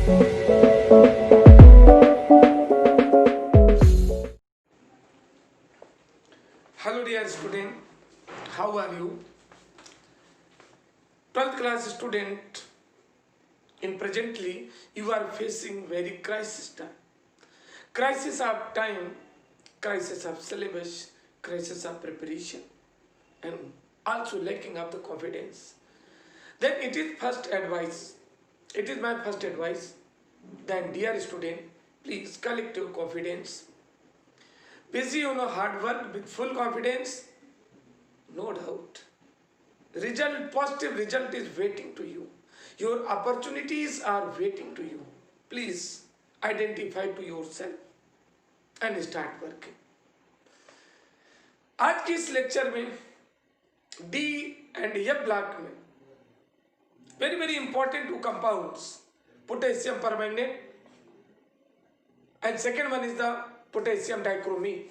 Hello dear student, how are you? 12th class student, in presently you are facing very crisis time. Crisis of time, crisis of syllabus, crisis of preparation, and also lacking of the confidence. Then it is my first advice, then dear student, please collect your confidence. Busy on hard work with full confidence, no doubt. Positive result is waiting to you. Your opportunities are waiting to you. Please identify to yourself and start working. आज की इस lecture में D and F block में very very important two compounds, potassium permanganate and second one is the potassium dichromate.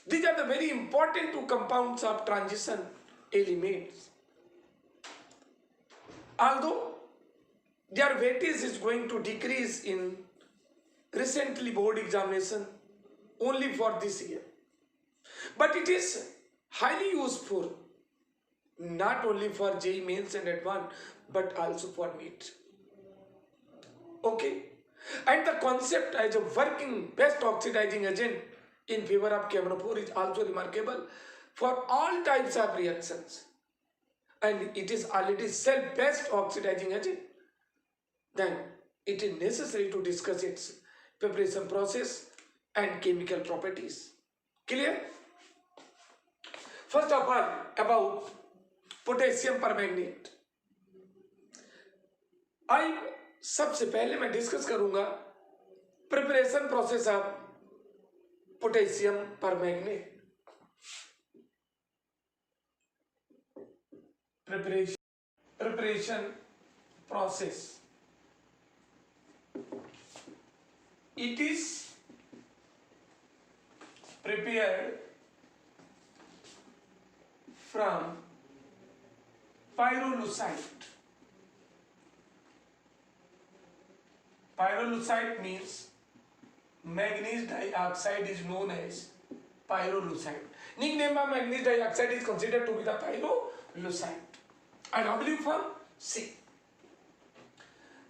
These are the very important two compounds of transition elements. Although their weightage is going to decrease in recently board examination only for this year, but it is highly useful not only for JEE mains and advanced but also for NEET. Okay. And the concept as a working best oxidizing agent in favor of camphor is also remarkable for all types of reactions, and it is already self best oxidizing agent. Then it is necessary to discuss its preparation process and chemical properties. Clear? First of all, about potassium permanganate. सबसे पहले मैं discuss करूंगा preparation process of potassium permanganate. Preparation process, it is prepared from pyrolusite. Pyrolusite means manganese dioxide is known as pyrolusite. Nickname of manganese dioxide is considered to be the pyrolusite. And W form C.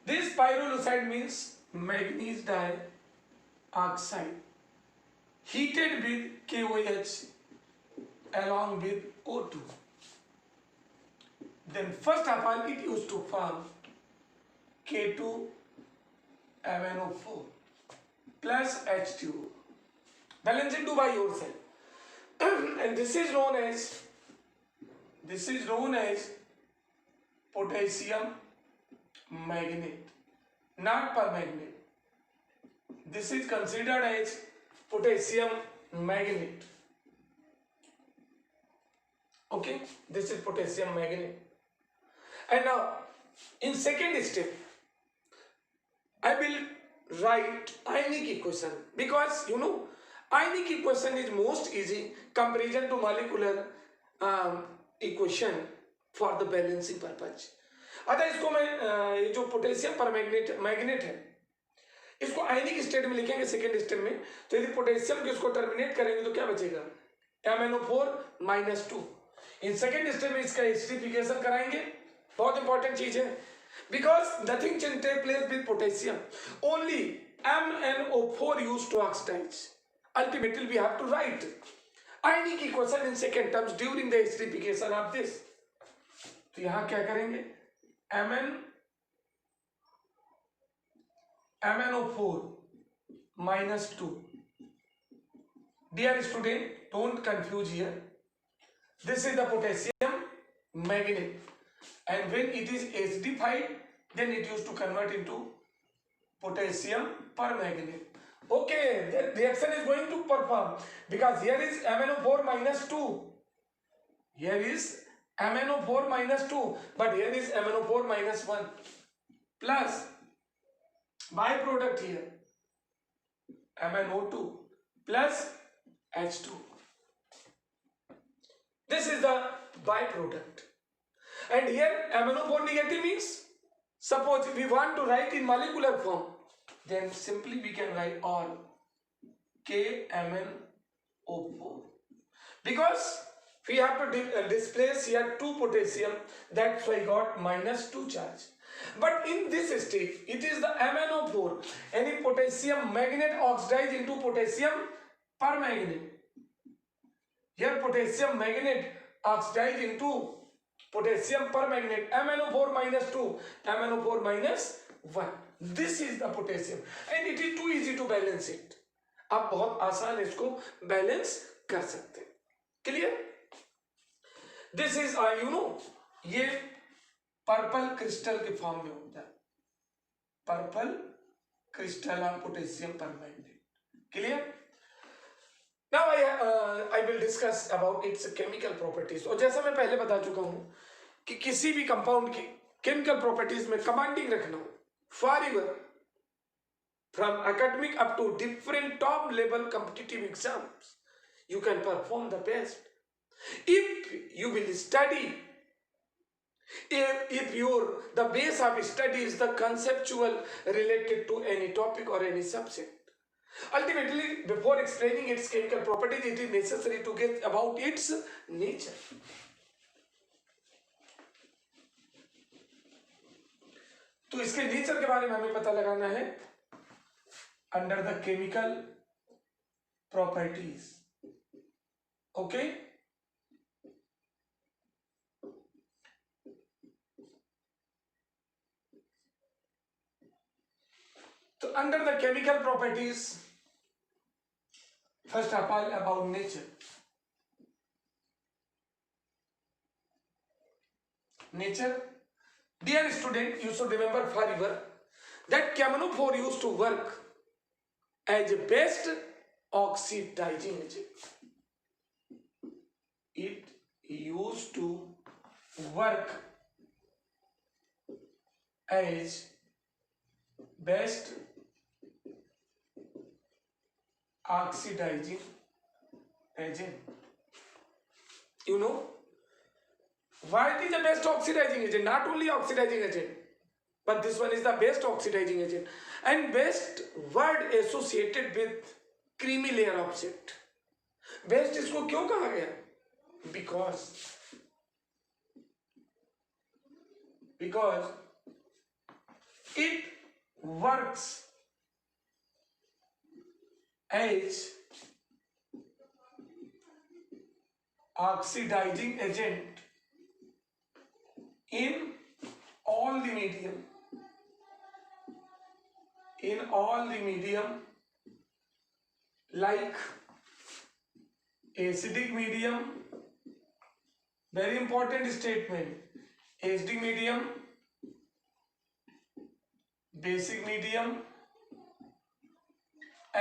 This pyrolusite means manganese dioxide heated with KOH along with O2. Then first of all it used to form K2 MnO4 plus H2O. Balancing 2 by yourself. And this is known as potassium manganate, not permanganate. This is considered as potassium manganate. Okay, this is potassium manganate. And now in second step I will write ionic equation, because ionic equation is most easy comparison to molecular equation for the balancing purpose. अतः इसको मैं ये जो potassium permanganate है इसको आयनिक state में लिखेंगे second step में. तो यदि पोटेशियम को इसको टर्मिनेट करेंगे तो क्या बचेगा? MnO4-2. इन सेकेंड स्टेप में इसका एसिडिफिकेशन कराएंगे. बहुत इंपॉर्टेंट चीज है, because nothing can take place with potassium. Only MnO4 used to oxidize. Ultimately we have to write ionic equation in second terms during the acidification of this. तो यहाँ क्या करेंगे? MnO4-2. Dear student, don't confuse here. This is the potassium manganate, and when it is acidified, then it used to convert into potassium permanganate. Okay, the reaction is going to perform, because here is MnO4-2. Here is MnO4-2, but here is MnO4-1 plus byproduct here MnO2 plus H2. This is the byproduct. And here MnO4 negative means Suppose we want to write in molecular form, then simply we can write all KMnO4, because we have to displace here 2 potassium, that's why I got -2 charge. But in this state it is the MnO4, any potassium magnet oxidized into potassium permanganate. Here potassium magnet oxidized into potassium permanganate, MnO4 -2, MnO4 -1. This is the potassium and it is too easy to balance it. आप बहुत आसान इसको balance कर सकते हैं. Clear? This is ये purple crystal के form में होता है, purple crystal of potassium permanganate. Clear? Now I will discuss about it's chemical properties. और जैसा मैं पहले बता चुका हूं कि किसी भी कंपाउंड की केमिकल प्रॉपर्टीज में कमांडिंग रखना हो, forever from academic up to different top level competitive exams, you can perform the best if you will study. If the base of study is the conceptual related to any topic or any subject. Ultimately, before explaining its chemical properties, it is necessary to get about its nature. तो इसके nature के बारे में हमें पता लगाना है under the chemical properties. Okay? So under the chemical properties, first of all about nature. Nature. Dear student, you should remember forever that KMnO4 used to work as a best oxidizing agent. It used to work as best oxidizing agent. You know why it is the best oxidizing agent? Not only oxidizing agent, but this one is the best oxidizing agent. And best word associated with creamy layer object. Best इसको क्यों कहा गया? Because it works as oxidizing agent in all the medium. In all the medium, like acidic medium, very important statement, acidic medium, basic medium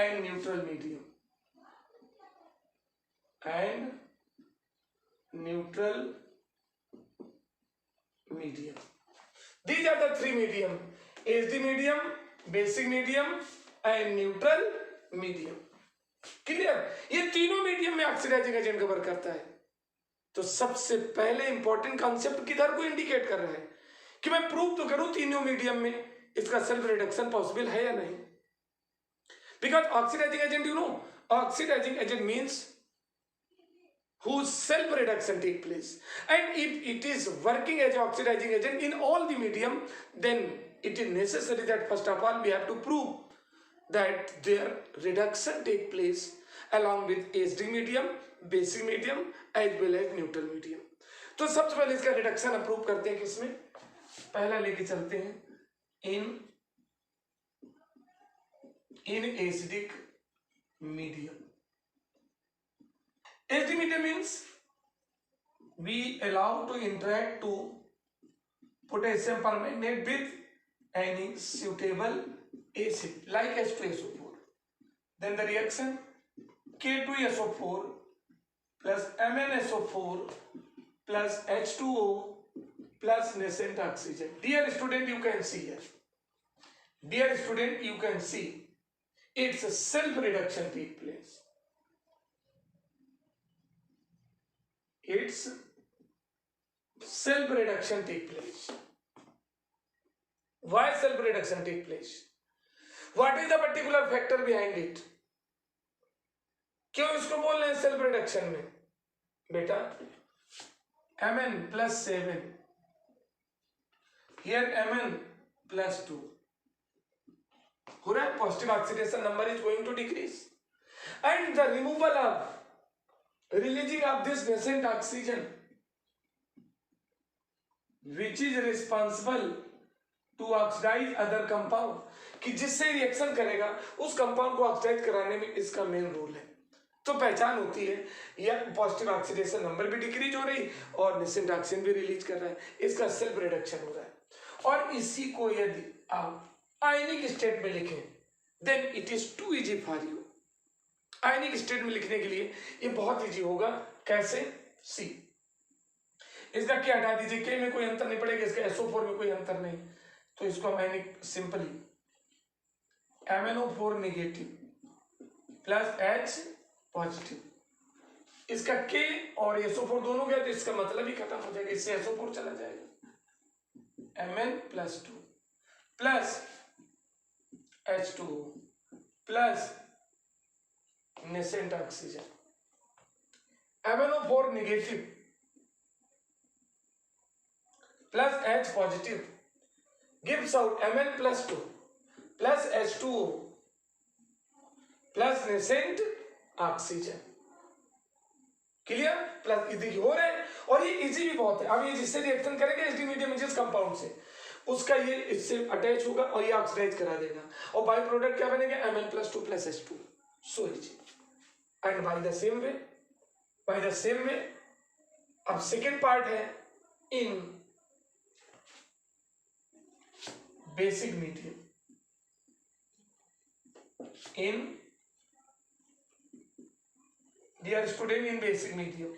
and neutral medium. And neutral medium. These are the three medium, acidic medium, basic medium and neutral medium. Clear? ये तीनों medium में oxidising agent का work करता है. तो सबसे पहले important concept किधर को इंडिकेट कर रहा है कि मैं प्रूव तो करूं तीनों मीडियम में इसका सेल्फ रिडक्शन पॉसिबल है या नहीं. Because oxidising agent, you know, oxidising agent means whose self reduction take place, and if it is working as oxidizing agent in all the medium, then it is necessary that first of all we have to prove that their reduction take place along with acidic medium, basic medium as well as neutral medium. तो सबसे पहले इसका reduction हम prove करते हैं किसमें? पहला लेके चलते हैं in acidic medium. Acidic medium means we allow to interact to potassium permanganate with any suitable acid like H2SO4. Then the reaction K2SO4 plus MnSO4 plus H2O plus nascent oxygen. Dear student, you can see here. Dear student, you can see its self-reduction take place. Its self-reduction take place. Why self reduction take place? What is the particular factor behind it? क्यों इसको बोल रहे हैं self reduction में? बेटा Mn plus 7, here Mn plus 2 हो रहा है. Positive oxidation number is going to decrease and the removal of releasing of this nascent oxygen which is responsible to oxidize other compound, कि जिससे रिएक्शन करेगा उस compound को ऑक्सीडाइज कराने में इसका मेन रोल है. तो पहचान होती है यह पॉजिटिव ऑक्सीडेशन नंबर भी डिक्रीज हो रही और नेसेंट ऑक्सीजन भी रिलीज कर रहा है, इसका सेल्फ रिडक्शन हो रहा है. और इसी को यदि आप आयनिक स्टेट में लिखें then it is too easy for you. Ionic state में लिखने के लिए ये बहुत इजी होगा. कैसे? सी इसका क्या हटा दीजिए, के में कोई अंतर नहीं पड़ेगा, इसका SO4 में कोई अंतर नहीं, तो इसको हम ionic simply MnO4 negative plus H positive, इसका K और SO4 दोनों गया तो इसका मतलब ही खत्म हो जाएगा, इससे SO4 चला जाएगा. Mn plus 2 plus H2 plus nascent oxygen. MnO4 negative plus H positive gives out Mn plus 2 plus H2O plus nascent oxygen. Clear? Plus इधर हो रहा है और ये इजी भी बहुत है. अब ये जिससे रिएक्शन करेगा एसडी मीडियम जिस कंपाउंड से उसका ये इससे अटैच होगा और ये ऑक्सीडाइज करा देगा और बाय प्रोडक्ट क्या बनेगा? Mn plus 2 plus H2. So easy. And by the same way अब सेकेंड पार्ट है इन basic medium. Dear student, in basic medium,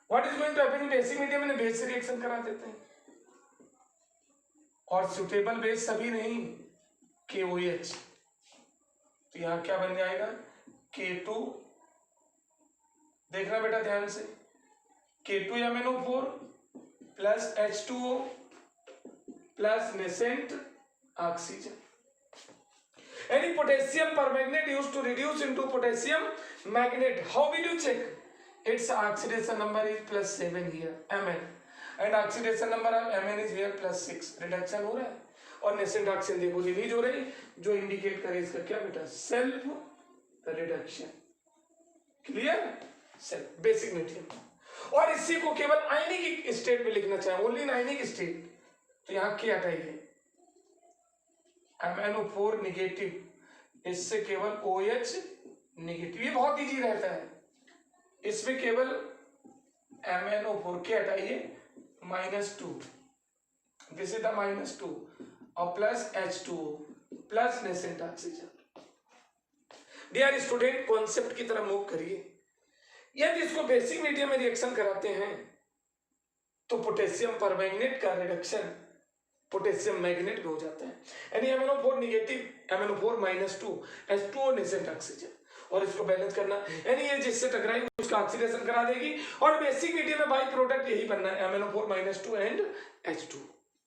what is going to happen in basic medium? में base से reaction करा देते हैं और सुटेबल बेस सभी नहीं, KOH. तो यहाँ क्या बन जाएगा? K2. देखना बेटा ध्यान से, K2 MnO4 plus H2O plus nascent oxygen. Any potassium permanganate used to reduce into potassium magnet. How will you check? Its oxidation number is plus 7 here, Mn, and oxidation number of Mn is here plus 6. Reduction हो रहा है और nascent oxygen देखो release हो रही, जो indicate करे इसका क्या बेटा? Self reduction. Clear? Self basic medium. और इसी को केवल आयनिक स्टेट में लिखना चाहिए, ओनली इन आयनिक स्टेट. तो यहां क्या हटाइए? MnO4 नेगेटिव, इससे केवल OH नेगेटिव. ये बहुत इजी रहता है. इसमें केवल MnO4 के हटाइए -2, दिस इज द -2 और plus H2O plus nascent oxygen. Dear student, concept की तरफ मूव करिए. यदि इसको बेसिक मीडियम में रिएक्शन कराते हैं तो पोटेशियम परमैंगनेट का रिडक्शन पोटेशियम मैग्नेट में हो जाता है. यानी MnO4 negative, MnO4 -2, H2O nascent oxygen. और इसको बैलेंस करना, यानी ये जिससे टकराएगी उसका ऑक्सीडेशन करा देगी और बेसिक मीडियम में बाई प्रोडक्ट यही बनना है, MnO4 -2 and H2.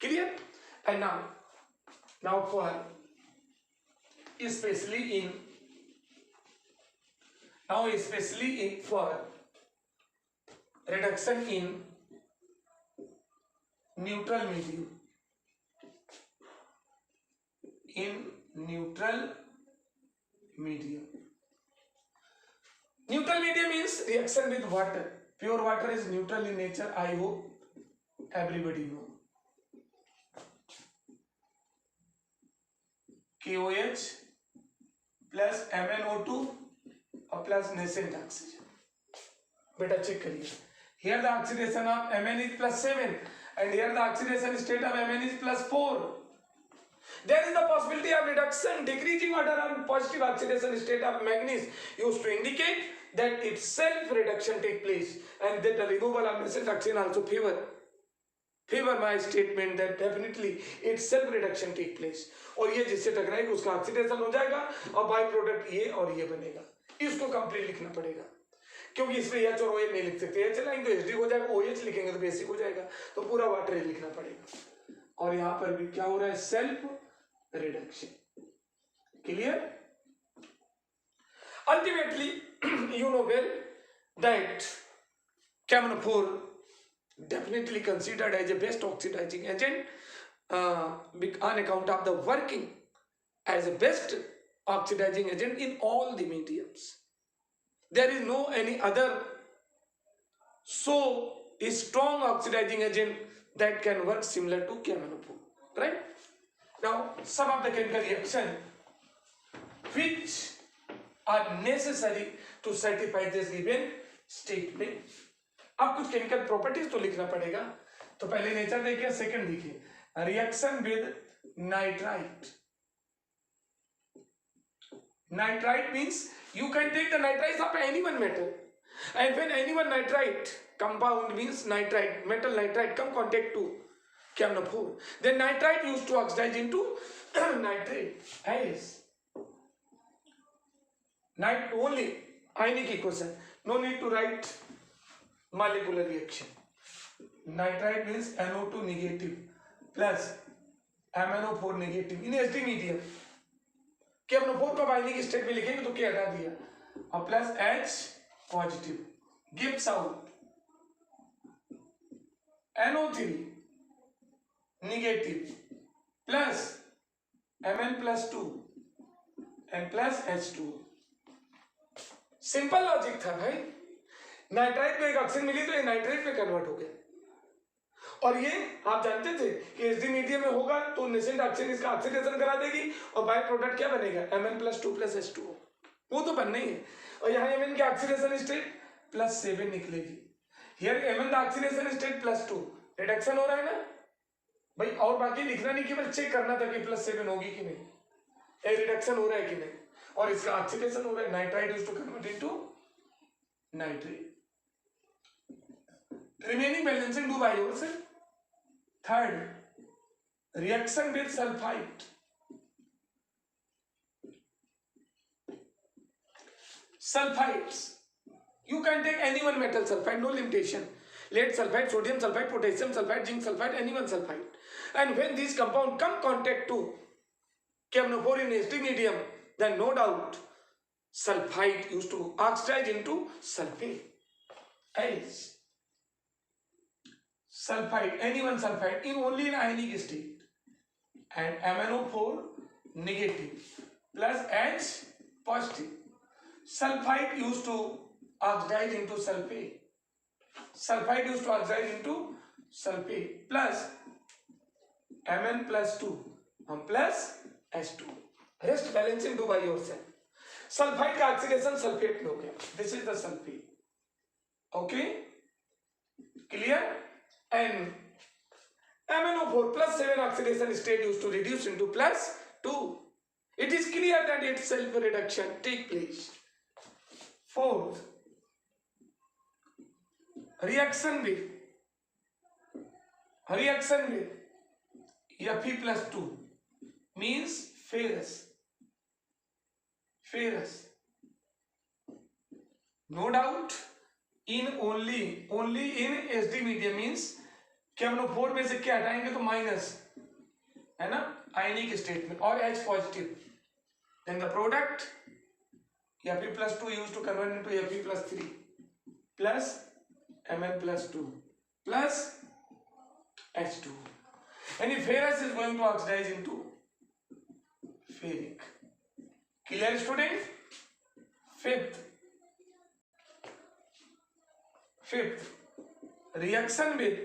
Clear? And now for especially in for reduction in neutral medium. In neutral medium means reaction with water. Pure water is neutral in nature. I hope everybody know. KOH plus MnO2 और plus nascent oxygen. बेटा check करिए. Here the oxidation of Mn is plus 7 and here the oxidation state of Mn is plus 4. There is the possibility of reduction, decreasing order and positive oxidation state of manganese used to indicate that its self reduction take place and that the removal of nascent oxygen also favor my statement that definitely its self reduction take place. और ये जिससे टकराएगा उसका oxidation हो जाएगा और by product ये और ये बनेगा. इसको कंप्लीट लिखना पड़ेगा क्योंकि इसमें H और OH नहीं लिख सकते. H लाएंगे तो HD हो जाएगा, OH लिखेंगे तो बेसिक हो जाएगा, तो पूरा वाटर लिखना पड़ेगा. और यहां पर भी क्या हो रहा है, self reduction. Clear? Ultimately, you know well that camphor definitely considered as a best oxidizing agent on account of the working as a best oxidizing agent in all the mediums. There is no any other so strong oxidizing agent that can work similar to camphor, right? Now, some of the chemical reaction which are necessary to certify this given statement. अब कुछ chemical properties तो लिखना पड़ेगा, तो पहले nature देखिए, second देखिए, reaction with nitrite. Nitrite means you can take the nitrites of any one metal, and when any one nitrite compound means nitrite, metal nitrite come contact to camphor, then nitrite used to oxidize into nitrate as night only ionic equation. No need to write molecular reaction. Nitrite means NO2 negative plus MnO4 negative in SD medium. camphor को आयनिक state में लिखेंगे तो क्या हटा दिया, और plus H positive gives out NO3 negative plus Mn+2 and plus H2. Simple logic था भाई. नाइट्राइट में एक ऑक्सीजन मिली तो ये नाइट्रेट में कन्वर्ट हो गया, और ये आप जानते थे कि एसडी मीडियम में होगा तो नेसेंट ऑक्सीजन इसका ऑक्सीडेशन करा देगी और बाय प्रोडक्ट क्या बनेगा, Mn+2 + H2O. वो तो बनना ही है. और यहाँ Mn की ऑक्सीडेशन स्टेट +7 निकलेगी. Here Mn the oxidation state +2, reduction हो रहा है ना भाई. और बाकी लिखना नहीं, केवल चेक करना था कि +7 होगी कि नहीं, ये रिडक्शन हो रहा है कि नहीं, और इसका ऑक्सीडेशन हो रहा है. Nitrite is to convert into nitrate. Remaining balancing do by yourself. Third, reaction with sulfite. Sulfites, you can take any one metal sulfide, no limitation. Lead sulfide, sodium sulfide, potassium sulfide, zinc sulfide, any one sulfide. And when these compounds come contact to camphor in HD medium, then no doubt sulfide used to oxidize into sulfate. As sulfide, any one sulfide in only in ionic state, and MnO4 negative plus H positive. Sulfide used to oxidize into sulfate. Sulfide used to oxidize into sulfate plus Mn+2 plus H2. Rest balancing do by yourself. Sulfide का oxidation sulfate में हो गया. This is the sulfate. Okay, clear? And MnO4 +7 oxidation state used to reduce into +2. It is clear that its self reduction take place. Fourth, reaction with Fe+2 means ferrous. No doubt in only in SD medium means camphor में से क्या हटाएंगे तो minus है ना आयनिक state में, और H positive, then the product Fe+2 used to convert into Fe+3 plus Mn+2 plus H2, and ferrous is going to oxidize into ferric. Clear student? Fifth, reaction with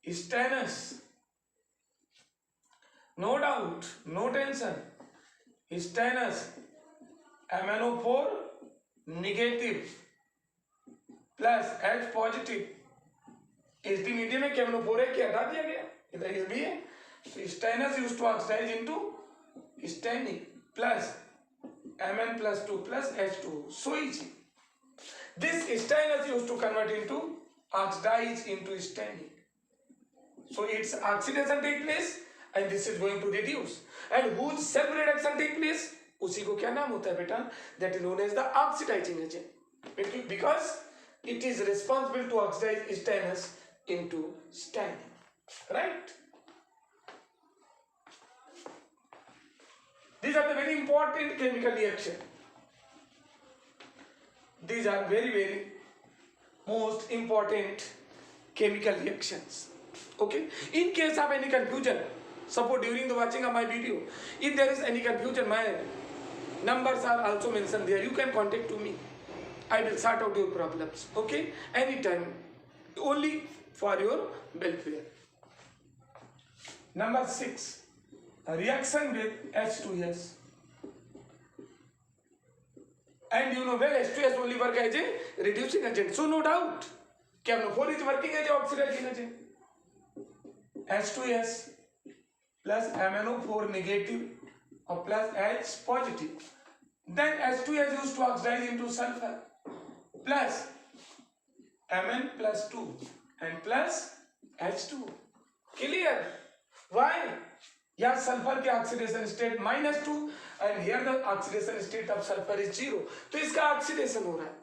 stannous. No doubt, no tension. Stannous MnO4 negative plus H positive. SD medium में camphor है, क्या हटा दिया गया, इधर इस भी है. So stannous used to oxidize into stannic plus Mn+2 plus H2O. So easy. This stannous used to convert into oxidize into stannic. So its oxidation take place and this is going to reduce. And whose self reduction take place? उसी को क्या नाम होता है बेटा? That is known as the oxidizing agent. Because it is responsible to oxidize stannous into stannic. right? These are the very important chemical reaction. These are very most important chemical reactions. Okay, in case of any confusion, suppose during the watching of my video, if there is any confusion, my numbers are also mentioned there. You can contact to me. I will sort out your problems. Okay, anytime, only for your welfare. Number 6, a reaction with H2S. And you know well, H2S only work as a reducing agent. So no doubt, KMNO4 is working as a oxidizing agent. H2S plus MnO4 negative or plus H positive. Then H2S used to oxidize into sulfur plus Mn plus 2 and plus H2. Clear? Why? Yeah, sulfur के oxidation state -2 and here the oxidation state of sulfur is 0. तो इसका oxidation हो रहा है.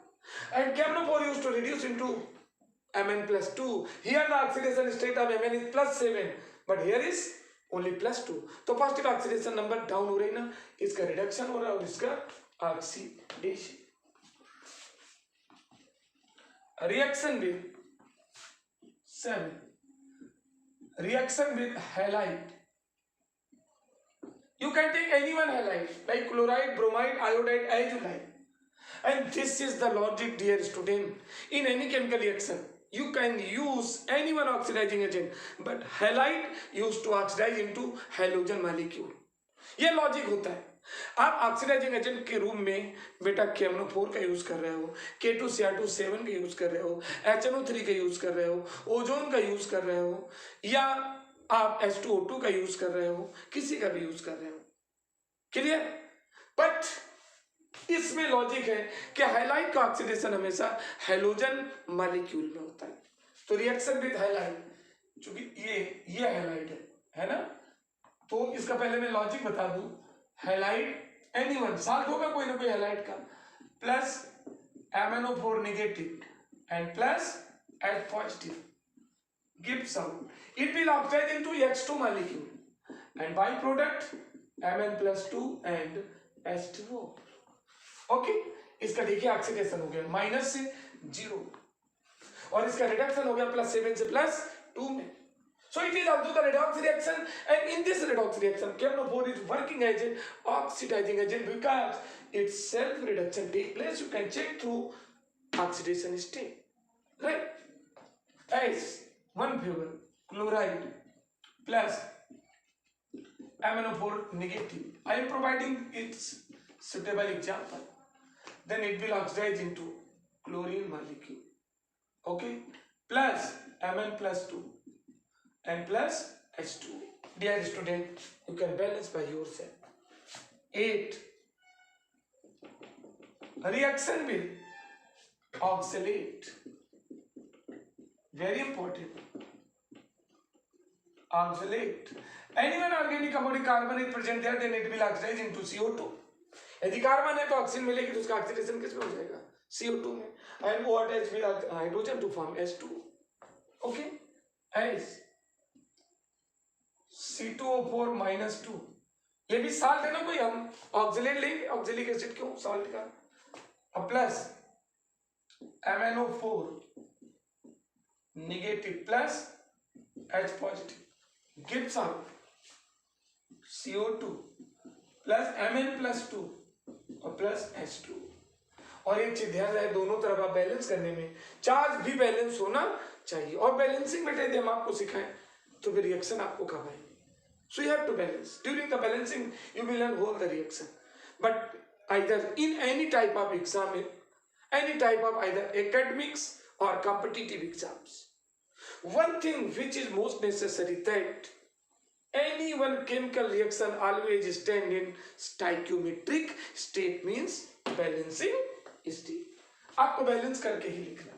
And KMnO4 used to reduce into Mn plus 2. Here the oxidation state of Mn is plus 7, but here is only plus 2. तो positive oxidation number down हो रही ना, इसका reduction हो रहा है और इसका oxidation. Reaction with 7. Reaction with halide. You can take any one halide like chloride, bromide, iodide, azurite. And this is the logic, dear student. In any chemical reaction, you can use any one oxidizing agent, but halide used to oxidize into halogen molecule. ये logic होता है. आप oxidising agent के रूप में बेटा KMnO4 का use कर रहे हो, K2Cr2 7 का यूज कर रहे हो, HNO3 का यूज कर रहे हो, ओजोन का यूज कर रहे हो, या आप H2O2 का यूज कर रहे हो, किसी का भी यूज कर रहे हो. क्लियर? बट इसमें लॉजिक है कि हाइलाइट का ऑक्सीडेशन हमेशा हेलोजन मॉलिक्यूल में होता है. तो रिएक्शन विद हाइलाइट, चूंकि ये हाइलाइट है ना, तो इसका पहले मैं लॉजिक बता दूं. हाइलाइट एनीवन साल्ट होगा कोई ना कोई हाइलाइट का, plus MnO4 negative and plus H positive gives out. It will oxidize into H2 molecule and byproduct Mn plus 2 and H2O. Okay, इसका देखिए ऑक्सीडेशन हो गया माइनस से 0 और इसका रिडक्शन हो गया +7 से +2 में. So it is also the redox reaction, and in this redox reaction KMnO4 is working as an oxidizing agent because its self reduction take place. You can check through oxidation state, right? As one figure chloride plus MnO4 negative. I am providing its suitable example. Then it will oxidize into chlorine molecule. Okay, plus Mn plus 2 and plus H2. Dear student, you can balance by yourself. 8. Reaction with oxalate. Very important. Oxalate. Any one organic compound carbon is present there, then it will oxidize into CO2. यदि carbon है तो oxygen मिलेगी तो उसका oxidation किस में हो जाएगा? CO2 में. And what H will hydrogen to form H2. Okay? As C2O4 -2. ये भी साल्ट है ना कोई, हम ऑक्सलेट लेंगे. ऑक्सैलिक एसिड क्यों साल्ट का. अब plus MnO4 negative plus H positive gives out CO2 plus Mn plus 2 और प्लस H2. और एक चीज ध्यान रहे, दोनों तरफ आप बैलेंस करने में चार्ज भी बैलेंस होना चाहिए. और बैलेंसिंग बेटे यदि हम आपको सिखाएं तो फिर रिएक्शन आपको कब आएगी. So you have to balance. During the balancing, you will learn whole the reaction. But either in any type of exam, any type of either academics or competitive exams, one thing which is most necessary that any one chemical reaction always stand in stoichiometric state, means balancing state. आपको balance करके ही लिखना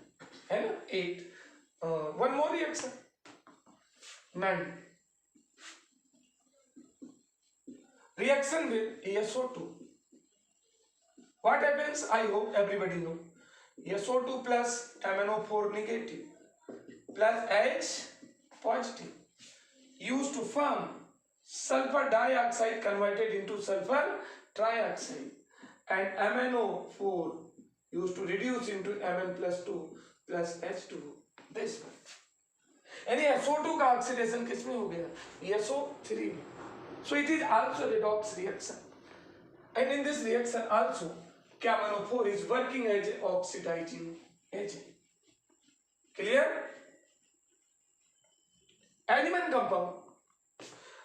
है ना. 8. One more reaction. 9. Reaction with SO2. What happens? I hope everybody know. SO2 plus MnO4 negative plus H positive used to form sulfur dioxide converted into sulfur trioxide, and MnO4 used to reduce into Mn plus 2 plus H2, this one. यानी SO2 का oxidation किसमें हो गया? SO3 में. So it is also redox reaction, and in this reaction also MnO4 is working as an oxidizing agent. Clear? Element compound.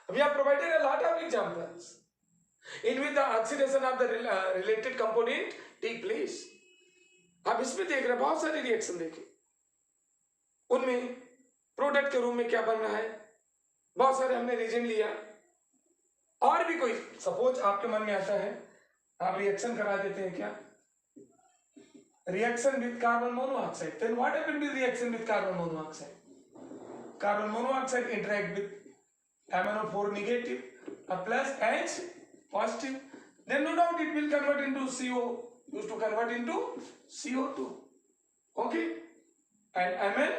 We have provided a lot of examples in which the oxidation of the related component take place. आप इसमें देख रहे हैं बहुत सारे reaction देखे, उनमें product के रूप में क्या बन रहा है, बहुत सारे हमने रीजन लिया. और भी कोई सपोज आपके मन में आता है, आप रिएक्शन करा देते हैं क्या, reaction with carbon monoxide. Then what happened with reaction with carbon monoxide? Carbon monoxide interact with MnO4 negative, a plus H positive, then no doubt it will convert into CO, used to convert into CO2. Okay, and Mn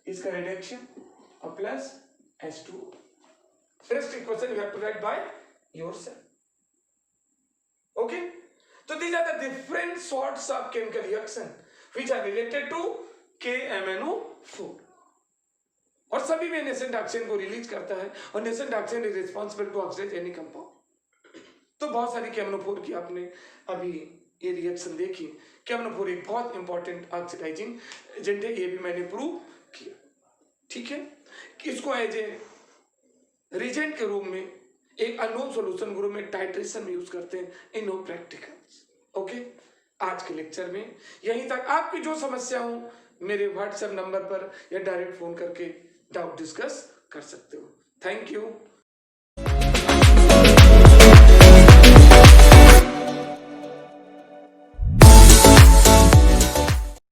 is the reduction of plus H2. Rest equation you have to write by yourself. Okay, so these are the different sorts of chemical reaction which are related to KMnO4. और सभी में nascent oxygen को release करता है, और nascent oxygen is responsible to oxidise any compound. तो बहुत सारी KMnO4 की आपने अभी ये रिएक्शन देखी. KMnO4 एक बहुत इंपॉर्टेंट ऑक्सीडाइजिंग एजेंट है, ये भी मैंने प्रूव किया. ठीक है, कि इसको एज ए रिजेंट के रूप में एक अननोन सॉल्यूशन ग्रुप में टाइट्रेशन में यूज करते हैं इन नो प्रैक्टिकल्स. ओके, आज के लेक्चर में यहीं तक. आपकी जो समस्या हो मेरे व्हाट्सएप नंबर पर या डायरेक्ट फोन करके डाउट डिस्कस कर सकते हो. Thank you.